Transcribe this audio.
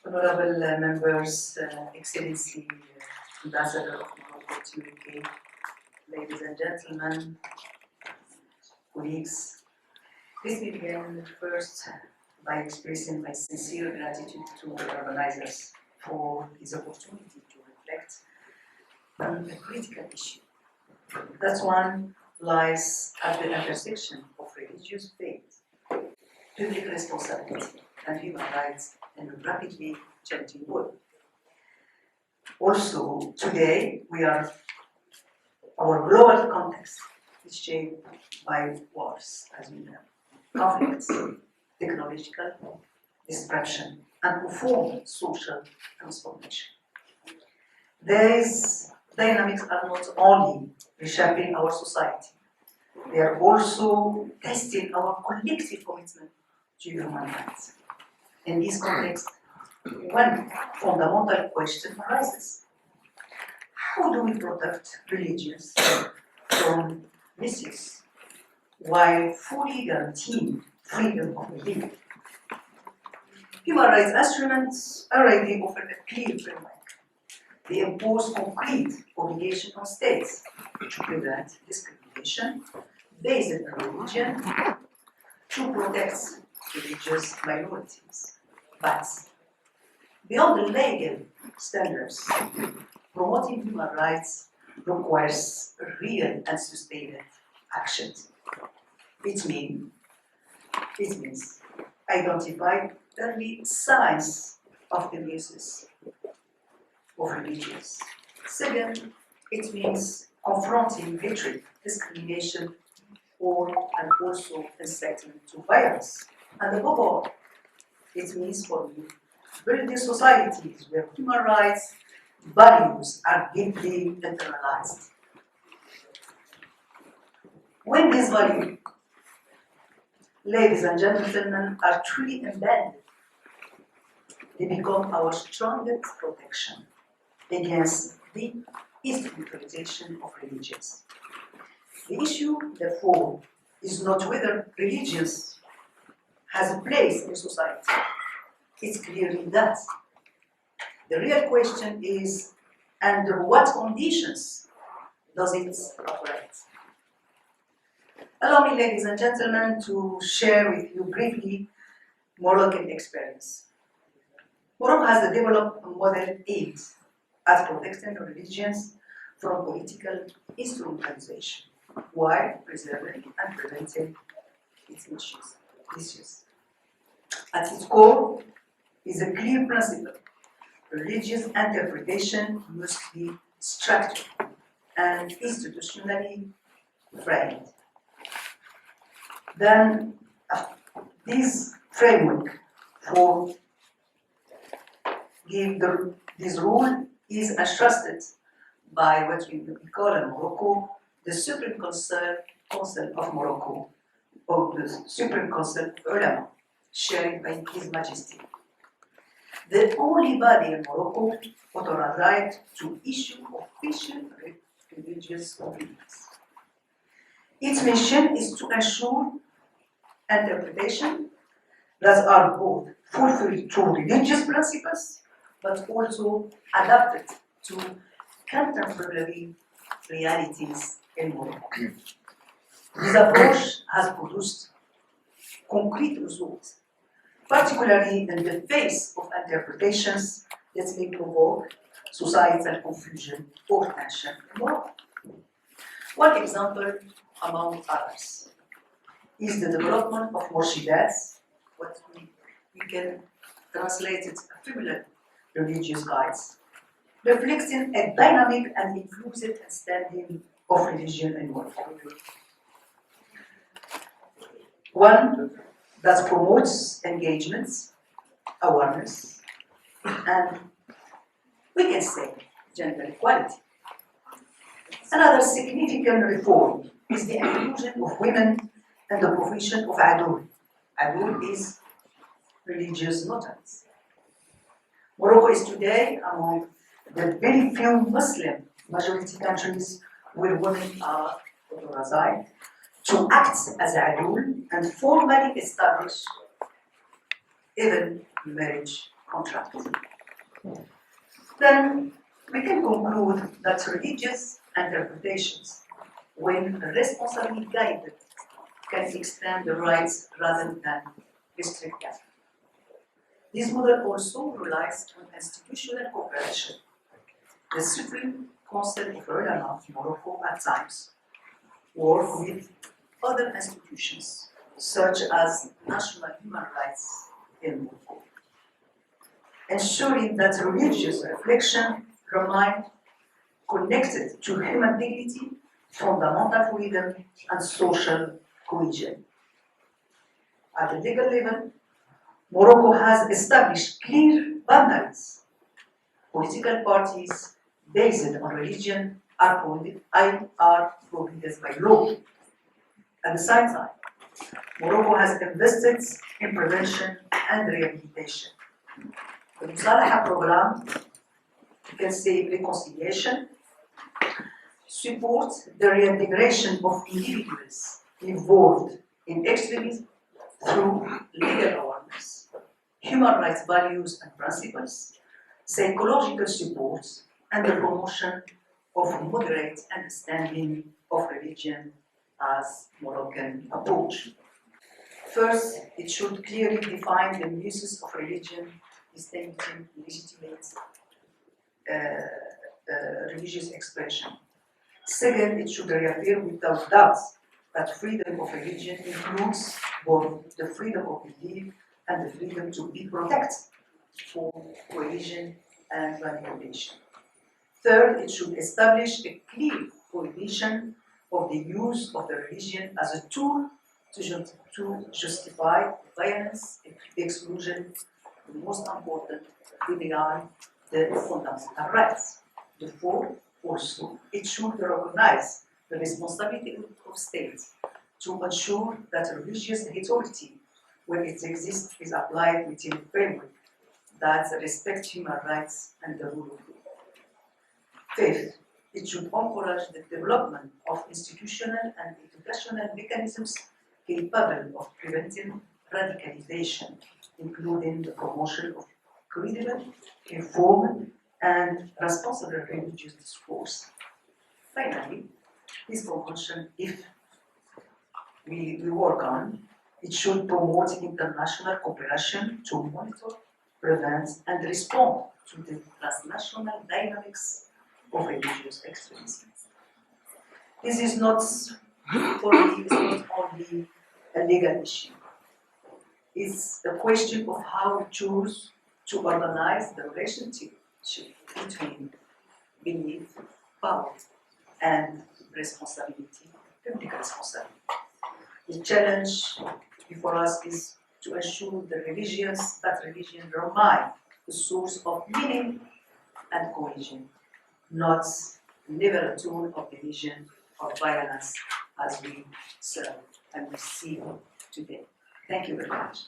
Honorable members, Excellency, Ambassador of Morocco to UK, ladies and gentlemen, colleagues, let me begin first by expressing my sincere gratitude to the organizers for this opportunity to reflect on a critical issue. That one lies at the intersection of religious faith, public responsibility, and human rights in a rapidly changing world. Also, today, our global context is shaped by wars, as we know, conflicts, technological disruption, and profound social transformation. These dynamics are not only reshaping our society, they are also testing our collective commitment to human rights. In this context, one fundamental question arises: how do we protect religions from misuse while fully guaranteeing freedom of belief? Human rights instruments already offer a clear framework. They impose concrete obligations on states to prevent discrimination based on religion, to protect religious minorities. But beyond the legal standards, promoting human rights requires real and sustained action. It means identifying early signs of abuses of religions. Second, it means confronting hatred, discrimination, and also incitement to violence. And above all, it means for me building societies where human rights values are deeply internalized. When these values, ladies and gentlemen, are truly embedded, they become our strongest protection against the instrumentalization of religions. The issue, therefore, is not whether religions has a place in society. It's clearly that. The real question is, under what conditions does it operate? Allow me, ladies and gentlemen, to share with you briefly Moroccan experience. Morocco has developed a model aimed at protecting religions from political instrumentalization while preserving and preventing its issues. At its core is a clear principle: religious interpretation must be structured and institutionally framed. Then, this framework for this rule is entrusted by what we call in Morocco the Supreme Council of Morocco, or the Supreme Council of Ulama, chaired by His Majesty, the only body in Morocco authorized to issue official religious opinions. Its mission is to ensure interpretation that are both fulfilled to religious principles but also adapted to contemporary realities in Morocco. This approach has produced concrete results, particularly in the face of interpretations that may provoke societal confusion or tension in Morocco. One example, among others, is the development of Morshidats, what we can translate it familiar religious guides, reflecting a dynamic and inclusive understanding of religion in Morocco. One that promotes engagements, awareness, and we can say gender equality. Another significant reform is the inclusion of women in the profession of adul. Adul is religious notaries. Morocco is today among the very few Muslim majority countries where women are authorized to act as adul and formally establish even marriage contract. Then we can conclude that religious interpretations, when responsibly guided, can extend the rights rather than restrict them. This model also relies on institutional cooperation. The Supreme Council of Ulama of Morocco at times work with other institutions, such as national human rights in Morocco, ensuring that religious reflection remain connected to human dignity, fundamental freedom, and social cohesion. At the legal level, Morocco has established clear boundaries. Political parties based on religion are prohibited by law. At the same time, Morocco has invested in prevention and rehabilitation. The Musalaha program, you can say reconciliation, supports the reintegration of individuals involved in extremism through legal awareness, human rights values and principles, psychological support, and the promotion of moderate understanding of religion as Moroccan approach. First, it should clearly define the uses of religion, distinguishing legitimate religious expression. Second, it should reaffirm without doubt that freedom of religion includes both the freedom of belief and the freedom to be protected from coercion and manipulation. Third, it should establish a clear prohibition of the use of the religion as a tool to justify violence, exclusion, the most important, deny the fundamental rights. The fourth, also, it should recognize the responsibility of states to ensure that religious authority, when it exists, is applied within a framework that respects human rights and the rule of law. Fifth, it should encourage the development of institutional and educational mechanisms capable of preventing radicalization, including the promotion of credible, informed, and responsible religious discourse. Finally, this convention, if we work on, it should promote international cooperation to monitor, prevent, and respond to the transnational dynamics of religious extremism. This is not only a legal issue. It's a question of how we choose to organize the relationship between belief, power, and responsibility, public responsibility. The challenge before us is to ensure that religion remain the source of meaning and cohesion, not never a tool of division or violence as we serve and we see today. Thank you very much.